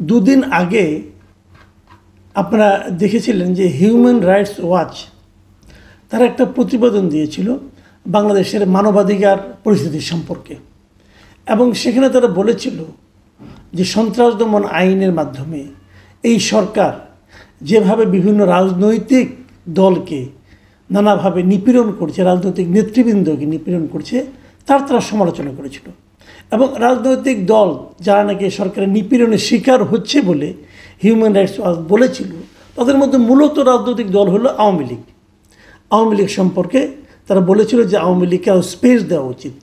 দুদিন আগে আপনারা দেখেছিলেন যে হিউম্যান রাইটস ওয়াচ তারা একটা প্রতিবেদন দিয়েছিল বাংলাদেশের মানবাধিকার পরিস্থিতি সম্পর্কে, এবং সেখানে তারা বলেছিল যে সন্ত্রাস দমন আইনের মাধ্যমে এই সরকার যেভাবে বিভিন্ন রাজনৈতিক দলকে নানাভাবে নিপীড়ন করছে, রাজনৈতিক নেতৃবৃন্দকে নিপীড়ন করছে, তারা সমালোচনা করেছিল। এবং রাজনৈতিক দল যারা নাকি সরকারের নিপীড়নের শিকার হচ্ছে বলে হিউম্যান রাইটস ওয়াচ বলেছিল, তাদের মধ্যে মূলত রাজনৈতিক দল হলো আওয়ামী লীগ। আওয়ামী লীগ সম্পর্কে তারা বলেছিল যে আওয়ামী লীগকে আরও স্পেস দেওয়া উচিত।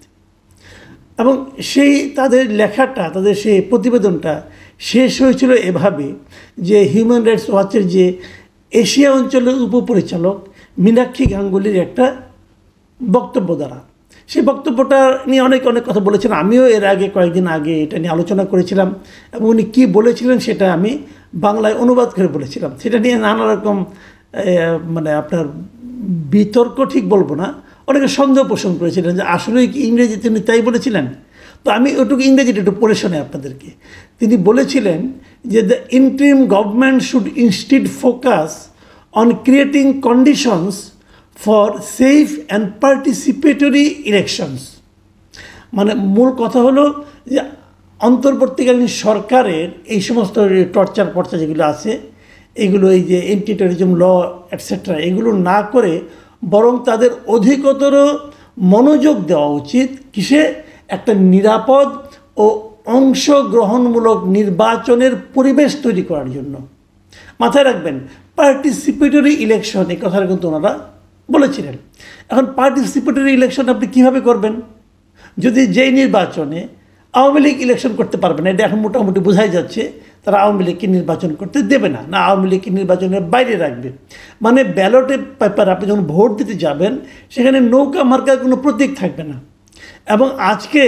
এবং সেই তাদের লেখাটা, তাদের সেই প্রতিবেদনটা শেষ হয়েছিল এভাবে যে হিউম্যান রাইটস ওয়াচের যে এশিয়া অঞ্চলের উপপরিচালক মীনাক্ষী গাঙ্গুলির একটা বক্তব্য দ্বারা, সেই বক্তব্যটা নিয়ে অনেক কথা বলেছেন। আমিও এর আগে কয়েকদিন আগে এটা নিয়ে আলোচনা করেছিলাম, এবং উনি কী বলেছিলেন সেটা আমি বাংলায় অনুবাদ করে বলেছিলাম। সেটা নিয়ে নানা রকম মানে আপনার বিতর্ক ঠিক বলবো না, অনেকে সন্দেহ পোষণ করেছিলেন যে আসলেই কি ইংরেজিতে উনি তাই বলেছিলেন। তো আমি ওটুকু ইংরেজিটা একটু পড়ে শোনাই আপনাদেরকে। তিনি বলেছিলেন যে the interim government should instead focus on creating conditions for safe and participatory elections. মানে মূল কথা হলো যে অন্তর্বর্তীকালীন সরকারের এই সমস্ত টর্চার যেগুলো আছে, এগুলো এই যে এন্টি টেররিজম ল এটসেট্রা, এগুলো না করে বরং তাদের অধিকতর মনোযোগ দেওয়া উচিত কিসে, একটা নিরাপদ ও অংশগ্রহণমূলক নির্বাচনের পরিবেশ তৈরি করার জন্য। মাথায় রাখবেন, পার্টিসিপেটরি ইলেকশন, এই কথাটা কিন্তু ওনারা বলেছিলেন। এখন পার্টিসিপেটরি ইলেকশন আপনি কীভাবে করবেন যদি যেই নির্বাচনে আওয়ামী লীগ ইলেকশন করতে পারবে না? এটা এখন মোটামুটি বোঝাই যাচ্ছে তারা আওয়ামী লীগকে নির্বাচন করতে দেবে না, না আওয়ামী লীগকে নির্বাচনের বাইরে রাখবে। মানে ব্যালটে পেপার আপনি যখন ভোট দিতে যাবেন সেখানে নৌকা মার্কার কোনো প্রতীক থাকবে না। এবং আজকে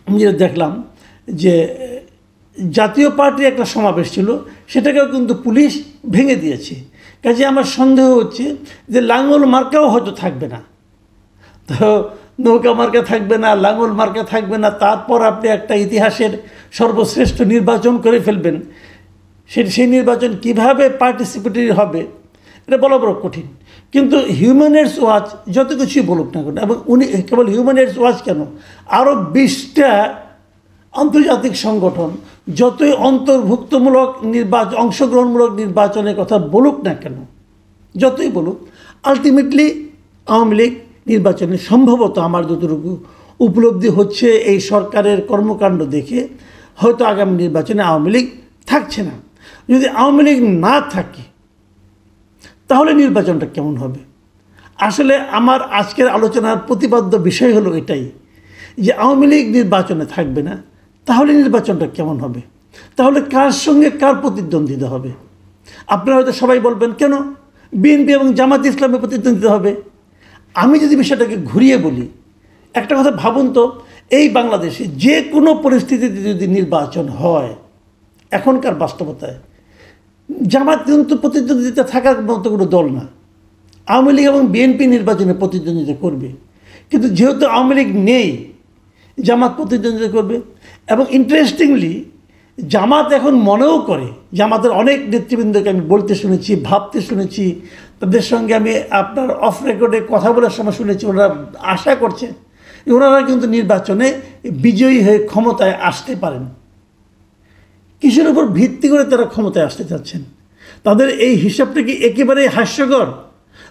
আমি যেটা দেখলাম যে জাতীয় পার্টির একটা সমাবেশ ছিল, সেটাকেও কিন্তু পুলিশ ভেঙে দিয়েছে। কাজে আমার সন্দেহ হচ্ছে যে লাঙ্গল মার্কাও হয়তো থাকবে না। তো নৌকা মার্কা থাকবে না, লাঙ্গল মার্কা থাকবে না, তারপর আপনি একটা ইতিহাসের সর্বশ্রেষ্ঠ নির্বাচন করে ফেলবেন। সেই নির্বাচন কিভাবে পার্টিসিপেটরি হবে এটা বলা বড় কঠিন। কিন্তু হিউম্যান রাইটস ওয়াচ যত কিছুই বলুক না কেন, এবং উনি কেবল হিউম্যান রাইটস ওয়াচ কেন, আরও 20টা আন্তর্জাতিক সংগঠন যতই অন্তর্ভুক্তমূলক নির্বাচন, অংশগ্রহণমূলক নির্বাচনের কথা বলুক না কেন, যতই বলুক, আলটিমেটলি আওয়ামী লীগ নির্বাচনে সম্ভবত আমার যতটুকু উপলব্ধি হচ্ছে এই সরকারের কর্মকাণ্ড দেখে হয়তো আগামী নির্বাচনে আওয়ামী লীগ থাকছে না। যদি আওয়ামী লীগ না থাকে তাহলে নির্বাচনটা কেমন হবে? আসলে আমার আজকের আলোচনার প্রতিপাদ্য বিষয় হলো এটাই যে আওয়ামী লীগ নির্বাচনে থাকবে না, তাহলে নির্বাচনটা কেমন হবে? তাহলে কার সঙ্গে কার প্রতিদ্বন্দ্বিতা হবে? আপনারা হয়তো সবাই বলবেন কেন বিএনপি এবং জামাত ইসলামের প্রতিদ্বন্দ্বিতা হবে। আমি যদি বিষয়টাকে ঘুরিয়ে বলি, একটা কথা ভাবুন তো, এই বাংলাদেশে যে কোনো পরিস্থিতিতে যদি নির্বাচন হয় এখনকার বাস্তবতায়, জামাত কিন্তু প্রতিদ্বন্দ্বিতা থাকার মতো কোনো দল না। আওয়ামী লীগ এবং বিএনপি নির্বাচনে প্রতিদ্বন্দ্বিতা করবে, কিন্তু যেহেতু আওয়ামী লীগ নেই, জামাত প্রতিদ্বন্দ্বিতা করবে। এবং ইন্টারেস্টিংলি জামাত এখন মনেও করে, জামাতের অনেক নেতৃবৃন্দকে আমি বলতে শুনেছি, ভাবতে শুনেছি, তাদের সঙ্গে আমি আপনার অফ রেকর্ডে কথা বলার সময় শুনেছি, ওনারা আশা করছে ওনারা কিন্তু নির্বাচনে বিজয়ী হয়ে ক্ষমতায় আসতে পারেন। কিসের উপর ভিত্তি করে তারা ক্ষমতায় আসতে চাচ্ছেন? তাদের এই হিসাবটা কি একেবারেই হাস্যকর?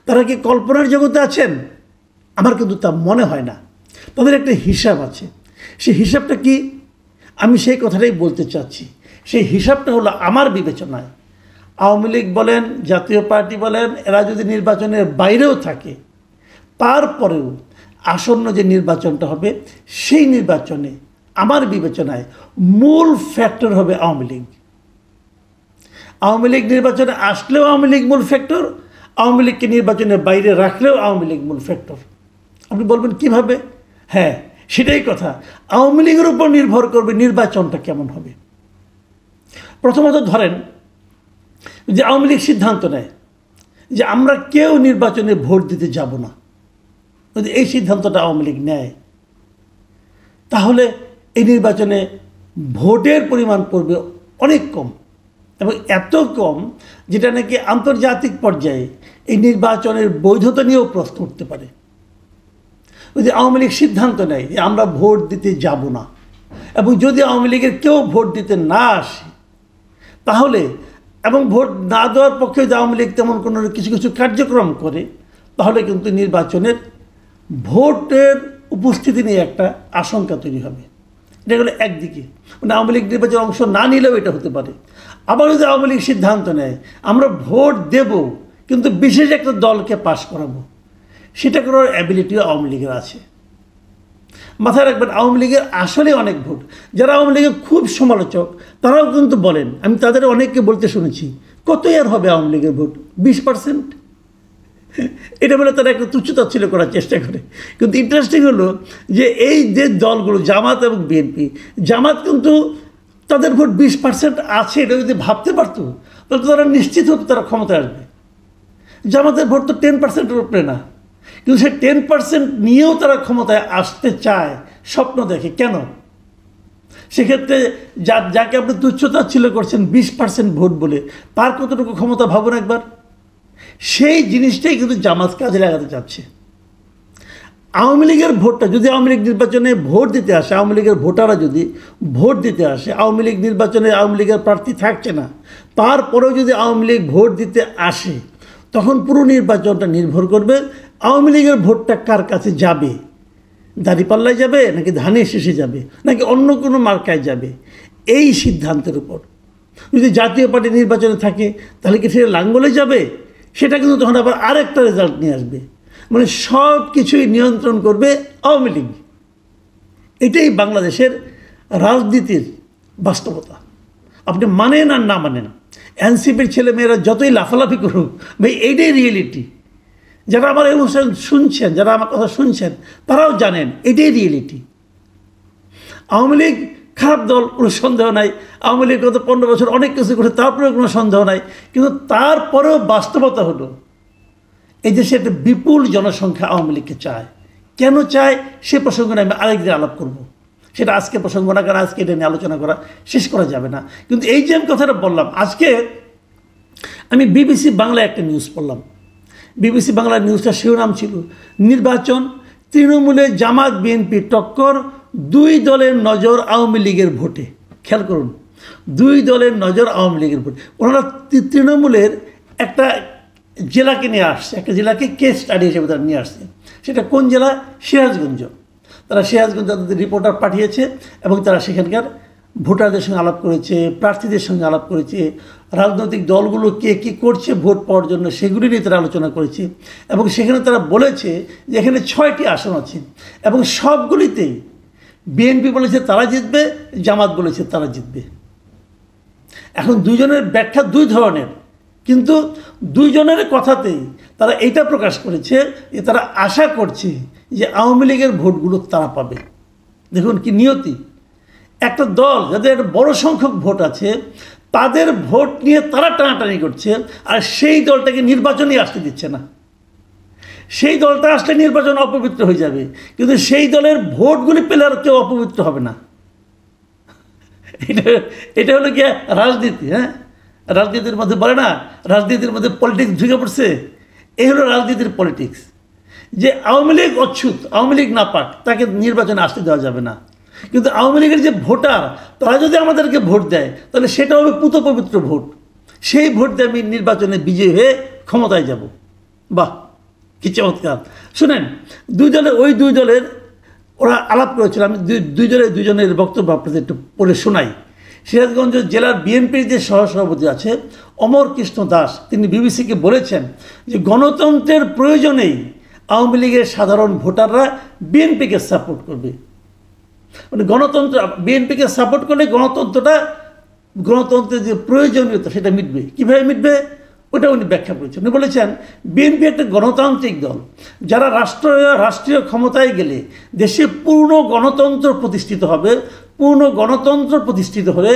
তারা কি কল্পনার জগতে আছেন? আমার কিন্তু তা মনে হয় না। তাদের একটা হিসাব আছে। সেই হিসাবটা কি? আমি সেই কথাটাই বলতে চাচ্ছি। সেই হিসাবটা হলো আমার বিবেচনায় আওয়ামী লীগ বলেন, জাতীয় পার্টি বলেন, এরা যদি নির্বাচনের বাইরেও থাকে, তারপরেও আসন্ন যে নির্বাচনটা হবে সেই নির্বাচনে আমার বিবেচনায় মূল ফ্যাক্টর হবে আওয়ামী লীগ। আওয়ামী লীগ নির্বাচনে আসলেও আওয়ামী লীগ মূল ফ্যাক্টর, আওয়ামী লীগকে নির্বাচনের বাইরে রাখলেও আওয়ামী লীগ মূল ফ্যাক্টর। আপনি বলবেন কিভাবে? হ্যাঁ, সেটাই কথা। আওয়ামী লীগের উপর নির্ভর করবে নির্বাচনটা কেমন হবে। প্রথমত ধরেন যে আওয়ামী লীগ সিদ্ধান্ত নেয় যে আমরা কেউ নির্বাচনে ভোট দিতে যাব না, যদি এই সিদ্ধান্তটা আওয়ামী লীগ নেয়, তাহলে এই নির্বাচনে ভোটের পরিমাণ পড়বে অনেক কম, এবং এত কম যেটা নাকি আন্তর্জাতিক পর্যায়ে এই নির্বাচনের বৈধতা নিয়েও প্রশ্ন উঠতে পারে। ওই যে আওয়ামী লীগ সিদ্ধান্ত নেয় যে আমরা ভোট দিতে যাব না, এবং যদি আওয়ামী লীগের কেউ ভোট দিতে না আসে তাহলে, এবং ভোট না দেওয়ার পক্ষে যদি আওয়ামী লীগ তেমন কোনো কিছু কিছু কার্যক্রম করে, তাহলে কিন্তু নির্বাচনের ভোটের উপস্থিতি নিয়ে একটা আশঙ্কা তৈরি হবে। এটা হলো একদিকে, মানে আওয়ামী লীগ নির্বাচনের অংশ না নিলেও এটা হতে পারে। আবার যদি আওয়ামী লীগ সিদ্ধান্ত নেয় আমরা ভোট দেব কিন্তু বিশেষ একটা দলকে পাশ করাবো, সেটা করার অ্যাবিলিটিও আওয়ামী লীগের আছে। মাথায় রাখবেন, আওয়ামী লীগের আসলে অনেক ভোট, যারা আওয়ামী লীগের খুব সমালোচক তারাও কিন্তু বলেন, আমি তাদের অনেককে বলতে শুনেছি, কতই আর হবে আওয়ামী লীগের ভোট, 20%। এটা বলে তারা একটা তুচ্ছতাচ্ছিল্য করার চেষ্টা করে। কিন্তু ইন্টারেস্টিং হলো যে এই যে দলগুলো জামাত এবং বিএনপি, জামাত কিন্তু তাদের ভোট 20% আছে, এটা যদি ভাবতে পারতো তাহলে তারা নিশ্চিত হতো তারা ক্ষমতায় আসবে। জামাতের ভোট তো 10%-এর উপরে না, কিন্তু সেই 10% নিয়েও তারা ক্ষমতায় আসতে চায়, স্বপ্ন দেখে। কেন? সেক্ষেত্রে যাকে আপনি তুচ্ছতাচ্ছিল্য করছেন 20% ভোট বলে, তার কতটুকু ক্ষমতা ভাবুন একবার। সেই জিনিসটাই কিন্তু জামাত কাজে লাগাতে চাচ্ছে। আওয়ামী লীগের ভোটটা যদি আওয়ামী লীগ নির্বাচনে ভোট দিতে আসে, আওয়ামী লীগের ভোটাররা যদি ভোট দিতে আসে, আওয়ামী লীগ নির্বাচনে আওয়ামী লীগের প্রার্থী থাকছে না, তারপরেও যদি আওয়ামী লীগ ভোট দিতে আসে, তখন পুরো নির্বাচনটা নির্ভর করবে আওয়ামী লীগের ভোটটা কার কাছে যাবে। দাঁড়িপাল্লায় যাবে, নাকি ধানের শেষে যাবে, নাকি অন্য কোনো মার্কায় যাবে, এই সিদ্ধান্তের উপর। যদি জাতীয় পার্টি নির্বাচনে থাকে তাহলে কি সেটা লাঙ্গলে যাবে, সেটা কিন্তু তখন আবার আরেকটা রেজাল্ট নিয়ে আসবে। মানে সব কিছুই নিয়ন্ত্রণ করবে আওয়ামী লীগ। এটাই বাংলাদেশের রাজনীতির বাস্তবতা। আপনি মানেন আর না মানেন, এনসিপির ছেলেমেয়েরা যতই লাফালাফি করুক, ভাই এইটাই রিয়েলিটি। যারা আমার এই অনুষ্ঠান শুনছেন, যারা আমার কথা শুনছেন, তারাও জানেন এটাই রিয়েলিটি। আওয়ামী লীগ খারাপ দল, কোনো সন্দেহ নাই। আওয়ামী লীগ গত 15 বছর অনেক কিছু করে, তারপরেও কোনো সন্দেহ নাই। কিন্তু তারপরেও বাস্তবতা হলো এই দেশে একটা বিপুল জনসংখ্যা আওয়ামী লীগকে চায়। কেন চায় সে প্রসঙ্গে আমি আরেকদিন আলাপ করব। সেটা আজকে প্রসঙ্গ না, কারণ আজকে এটা নিয়ে আলোচনা করা শেষ করা যাবে না। কিন্তু এই যে আমি কথাটা বললাম, আজকে আমি বিবিসি বাংলায় একটা নিউজ পড়লাম। বিবিসি বাংলার নিউজটা শিরোনাম ছিল, নির্বাচন তৃণমূলে জামাত বিএনপি টক্কর, 2 দলের নজর আওয়ামী লীগের ভোটে। খেয়াল করুন, 2 দলের নজর আওয়ামী লীগের ভোটে। ওনারা তৃণমূলের একটা জেলাকে নিয়ে আসছে, একটা জেলাকে কেস স্টাডি হিসেবে তারা নিয়ে আসছে। সেটা কোন জেলা? সিরাজগঞ্জ। তারা সিরাজগঞ্জ তাদের রিপোর্টার পাঠিয়েছে এবং তারা সেখানকার ভোটারদের সঙ্গে আলাপ করেছে, প্রার্থীদের সঙ্গে আলাপ করেছে, রাজনৈতিক দলগুলো কে কী করছে ভোট পাওয়ার জন্য সেগুলি নিয়ে তারা আলোচনা করেছে। এবং সেখানে তারা বলেছে যে এখানে 6টি আসন আছে এবং সবগুলিতেই বিএনপি বলেছে তারা জিতবে, জামাত বলেছে তারা জিতবে। এখন দুইজনের ব্যাখ্যা দুই ধরনের, কিন্তু দুইজনের কথাতেই তারা এইটা প্রকাশ করেছে যে তারা আশা করছে যে আওয়ামী লীগের ভোটগুলো তারা পাবে। দেখুন কি নিয়তি! একটা দল যাদের একটা বড় সংখ্যক ভোট আছে, তাদের ভোট নিয়ে তারা টানাটানি করছে, আর সেই দলটাকে নির্বাচনে আসতে দিচ্ছে না। সেই দলটা আসলে নির্বাচন অপবিত্র হয়ে যাবে, কিন্তু সেই দলের ভোটগুলি পেলে আর কেউ অপবিত্র হবে না। এটা হলো কি রাজনীতি। হ্যাঁ, রাজনীতির মধ্যে বলে না, রাজনীতির মধ্যে পলিটিক্স ঢুকে পড়ছে। এই হলো রাজনীতির পলিটিক্স, যে আওয়ামী লীগ অচ্ছুত, আওয়ামী লীগ না পাক, তাকে নির্বাচনে আসতে দেওয়া যাবে না। কিন্তু আওয়ামী লীগের যে ভোটার, তারা যদি আমাদেরকে ভোট দেয় তাহলে সেটা হবে পুত পবিত্র ভোট। সেই ভোট দিয়ে আমি নির্বাচনে বিজয়ী হয়ে ক্ষমতায় যাব। বাহ, কি চমৎকার! শুনেন, ওই দুই দলের ওরা আলাপ করেছিল। আমি দুজনের বক্তব্য আপনাদের একটু পড়ে শোনাই। সিরাজগঞ্জ জেলার বিএনপির যে সহসভাপতি আছে অমর কৃষ্ণ দাস, তিনি বিবিসিকে বলেছেন যে গণতন্ত্রের প্রয়োজনেই আওয়ামী লীগের সাধারণ ভোটাররা বিএনপিকে সাপোর্ট করবে। মানে গণতন্ত্র, বিএনপিকে সাপোর্ট করলে গণতন্ত্রের যে প্রয়োজনীয়তা সেটা মিটবে। কীভাবে মিটবে ওটা উনি ব্যাখ্যা করেছেন। উনি বলেছেন বিএনপি একটা গণতান্ত্রিক দল, যারা রাষ্ট্রীয় ক্ষমতায় গেলে দেশে পূর্ণ গণতন্ত্র প্রতিষ্ঠিত হবে। পূর্ণ গণতন্ত্র প্রতিষ্ঠিত হলে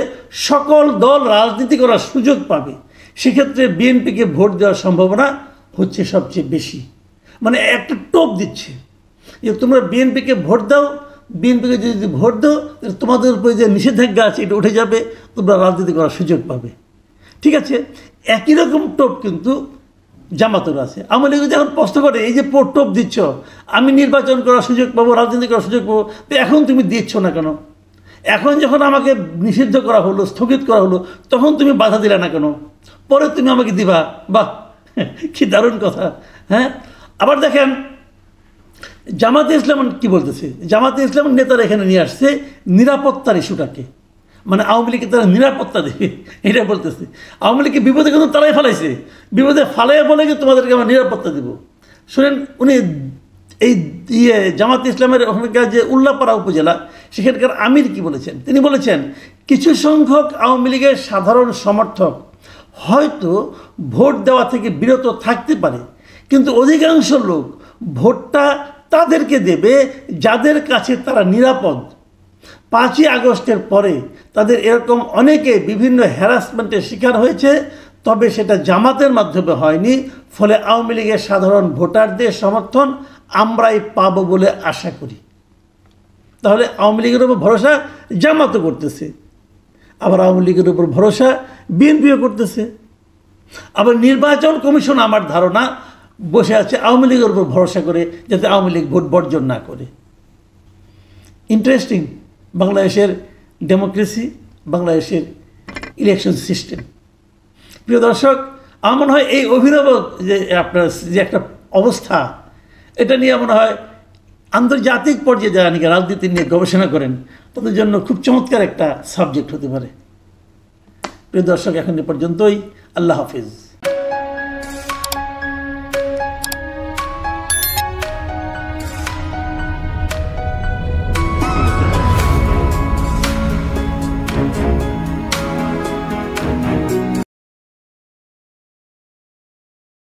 সকল দল রাজনীতি করার সুযোগ পাবে। সেক্ষেত্রে বিএনপিকে ভোট দেওয়ার সম্ভাবনা হচ্ছে সবচেয়ে বেশি। মানে একটা টোপ দিচ্ছে যে তোমরা বিএনপিকে ভোট দাও, বিএনপিকে যদি ভোট দাও তাহলে তোমাদের উপরে যে নিষেধাজ্ঞা আছে এটা উঠে যাবে, তোমরা রাজনীতি করার সুযোগ পাবে। ঠিক আছে, একই রকম টোপ কিন্তু জামাতেরও আছে। আওয়ামী লীগ যখন প্রশ্ন করে এই যে টোপ দিচ্ছ, আমি নির্বাচন করার সুযোগ পাবো, রাজনীতি করার সুযোগ পাবো, তো এখন তুমি দিচ্ছ না কেন? এখন যখন আমাকে নিষিদ্ধ করা হলো, স্থগিত করা হলো, তখন তুমি বাধা দিলে না কেন? পরে তুমি আমাকে দিবা। বাহ, কি দারুণ কথা। হ্যাঁ, আবার দেখেন জামাতে ইসলাম কি বলতেছে। জামাতে ইসলামের নেতারা এখানে নিয়ে আসছে নিরাপত্তার ইস্যুটাকে, মানে আওয়ামী লীগকে তারা নিরাপত্তা দেবে এটা বলতেছে। আওয়ামী লীগকে বিপদে কিন্তু তারাই ফেলাইছে, বিপদে ফালাইয়া বলে যে তোমাদেরকে আমরা নিরাপত্তা দেব। শুনেন, উনি এই জামাতে ইসলামের ওখানকার যে উল্লাপাড়া উপজেলা, সেখানকার আমির কি বলেছেন? তিনি বলেছেন কিছু সংখ্যক আওয়ামী লীগের সাধারণ সমর্থক হয়তো ভোট দেওয়া থেকে বিরত থাকতে পারে, কিন্তু অধিকাংশ লোক ভোটটা তাদেরকে দেবে যাদের কাছে তারা নিরাপদ। 5ই আগস্টের পরে তাদের এরকম অনেকে বিভিন্ন হ্যারাসমেন্টের শিকার হয়েছে, তবে সেটা জামাতের মাধ্যমে হয়নি। ফলে আওয়ামী লীগের সাধারণ ভোটারদের সমর্থন আমরাই পাবো বলে আশা করি। তাহলে আওয়ামী লীগের উপর ভরসা জামাতও করতেছে, আবার আওয়ামী লীগের উপর ভরসা বিএনপিও করতেছে। আবার নির্বাচন কমিশন আমার ধারণা বসে আছে আওয়ামী লীগের উপর ভরসা করে, যাতে আওয়ামী লীগ ভোট বর্জন না করে। ইন্টারেস্টিং বাংলাদেশের ডেমোক্রেসি, বাংলাদেশের ইলেকশন সিস্টেম। প্রিয় দর্শক, আমার মনে হয় এই অভিনব যে আপনার যে একটা অবস্থা, এটা নিয়ে মনে হয় আন্তর্জাতিক পর্যায়ে যারা নাকি রাজনীতি নিয়ে গবেষণা করেন তাদের জন্য খুব চমৎকার একটা সাবজেক্ট হতে পারে। প্রিয় দর্শক, এখন এ পর্যন্তই। আল্লাহ হাফিজ।